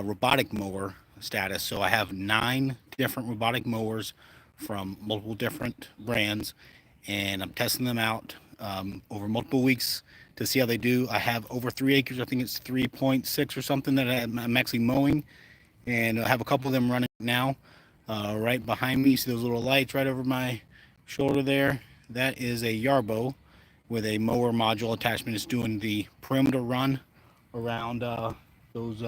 robotic mower status. So I have 9 different robotic mowers from multiple different brands, and I'm testing them out over multiple weeks to see how they do. I have over 3 acres. I think it's 3.6 or something that I'm actually mowing, and I have a couple of them running now. Right behind me, you see those little lights right over my shoulder there? That is a Yarbo with a mower module attachment. It's doing the perimeter run around those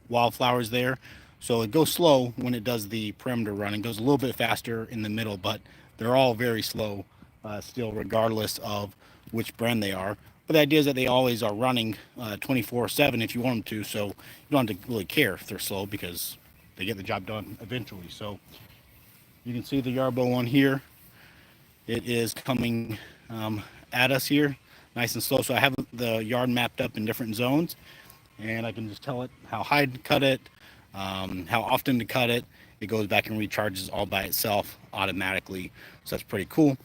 wildflowers there. So it goes slow when it does the perimeter run. It goes a little bit faster in the middle, but they're all very slow still, regardless of which brand they are. But the idea is that they always are running 24/7 if you want them to. So you don't have to really care if they're slow because they get the job done eventually. So you can see the Yarbo one here. It is coming at us here nice and slow. So I have the yard mapped up in different zones, and I can just tell it how high to cut it, how often to cut it. It goes back and recharges all by itself automatically. So that's pretty cool.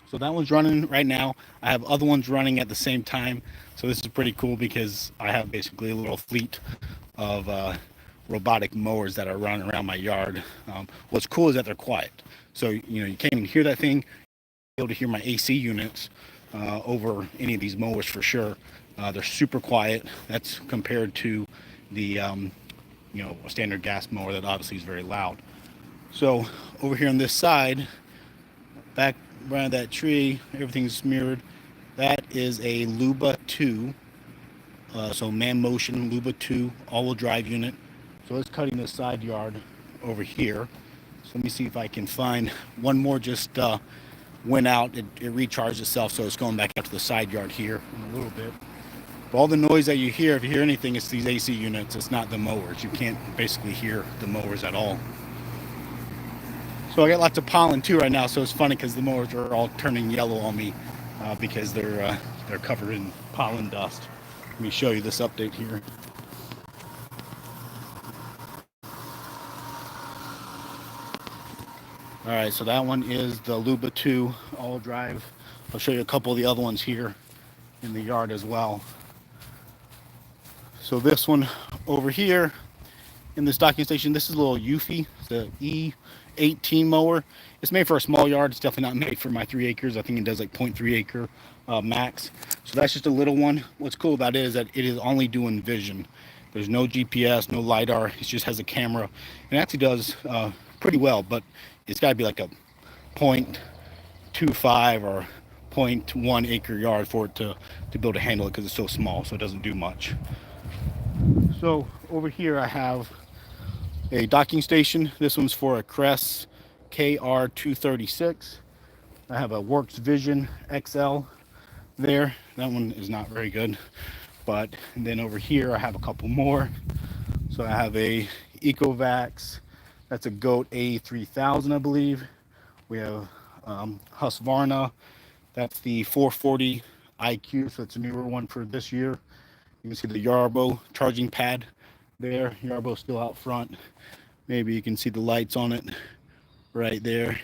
So that one's running right now. I have other ones running at the same time. So this is pretty cool because I have basically a little fleet of robotic mowers that are running around my yard. What's cool is that they're quiet. So, you can't even hear that thing. You'll be able to hear my AC units over any of these mowers for sure. They're super quiet. That's compared to the, a standard gas mower that obviously is very loud. So over here on this side, back around that tree, everything's smeared. That is a Luba 2. So Mammotion Luba 2 all-wheel drive unit. So it's cutting the side yard over here. So let me see if I can find one more. Just went out. It recharged itself, so it's going back out to the side yard here in a little bit. But all the noise that you hear, if you hear anything, it's these AC units. It's not the mowers. You can't basically hear the mowers at all. So I got lots of pollen too right now, so it's funny because the mowers are all turning yellow on me because they're covered in pollen dust. Let me show you this update here. All right, so that one is the Luba 2 all drive. I'll show you a couple of the other ones here in the yard as well. So this one over here in this docking station, this is a little Eufy. It's a E18 mower. It's made for a small yard. It's definitely not made for my 3 acres. I think it does like 0.3 acre max. So that's just a little one. What's cool about it is that it is only doing vision. There's no GPS, no LiDAR. It just has a camera. And it actually does pretty well, but it's got to be like a 0.25 or 0.1 acre yard for it to be able to handle it because it's so small, so it doesn't do much. So over here I have a docking station. This one's for a Kress KR236. I have a Worx Vision XL there. That one is not very good. But then over here I have a couple more. So I have a Ecovacs. That's a GOAT A3000, I believe. We have Husqvarna. That's the 440 IQ, so it's a newer one for this year. You can see the Yarbo charging pad there. Yarbo still out front. Maybe you can see the lights on it right there.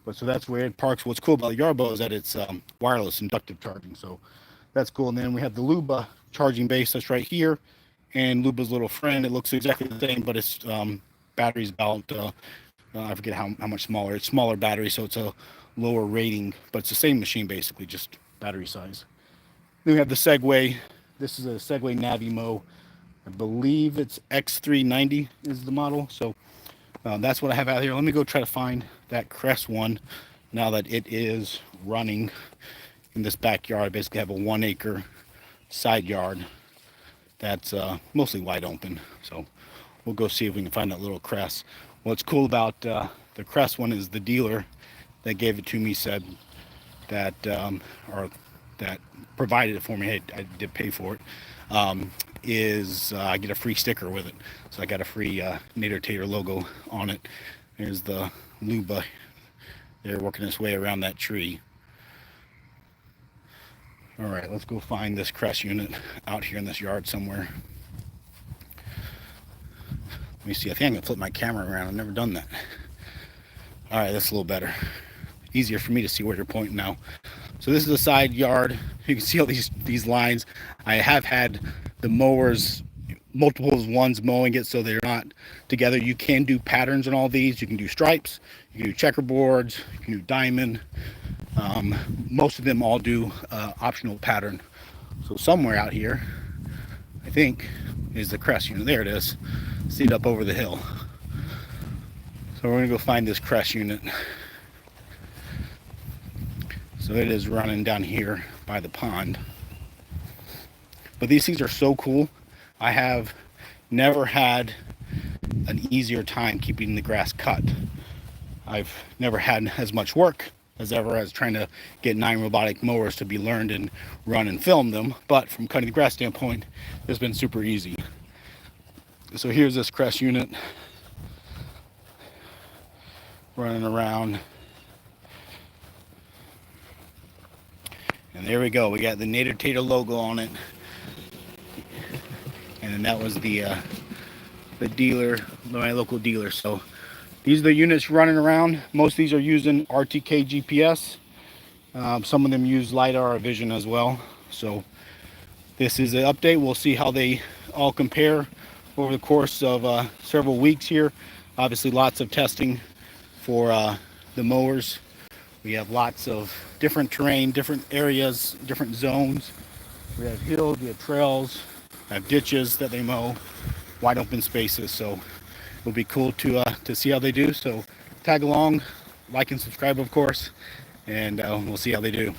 But so that's where it parks. What's cool about the Yarbo is that it's wireless inductive charging, so that's cool. And then we have the Luba charging base that's right here, and Luba's little friend. It looks exactly the same, but it's battery's about I forget how much smaller. It's smaller battery, so it's a lower rating, but it's the same machine basically, just battery size. Then we have the Segway. This is a Segway Navimo. I believe it's X390 is the model. So that's what I have out here. Let me go try to find that Kress one now that it is running in this backyard. I basically have a 1 acre side yard that's mostly wide open. So we'll go see if we can find that little Kress. What's cool about the Kress one is the dealer that gave it to me said that, or that provided it for me, I did pay for it, I get a free sticker with it. So I got a free Nader Tater logo on it. There's the Luba. They're working its way around that tree. All right, let's go find this Kress unit out here in this yard somewhere. Let me see. I think I'm gonna flip my camera around. I've never done that. All right, that's a little better. Easier for me to see where you're pointing now. So this is a side yard. You can see all these lines. I have had the mowers multiple ones mowing it so they're not together. You can do patterns on all these. You can do stripes, you can do checkerboards, you can do diamond. Most of them all do optional pattern. So somewhere out here, I think, is the Kress unit. There it is, seat up over the hill. So we're gonna go find this Kress unit. So it is running down here by the pond. But these things are so cool. I have never had an easier time keeping the grass cut. I've never had as much work as ever as trying to get 9 robotic mowers to be learned and run and film them. But from cutting the grass standpoint, it's been super easy. So here's this Kress unit running around. And there we go. We got the Nader Tater logo on it. And then that was the dealer, my local dealer. So these are the units running around. Most of these are using RTK GPS. Some of them use LiDAR or vision as well. So this is an update. We'll see how they all compare over the course of several weeks here. Obviously lots of testing for the mowers. We have lots of different terrain, different areas, different zones. We have hills, we have trails, we have ditches that they mow, wide open spaces. So it'll be cool to see how they do. So tag along, like and subscribe, of course, and we'll see how they do.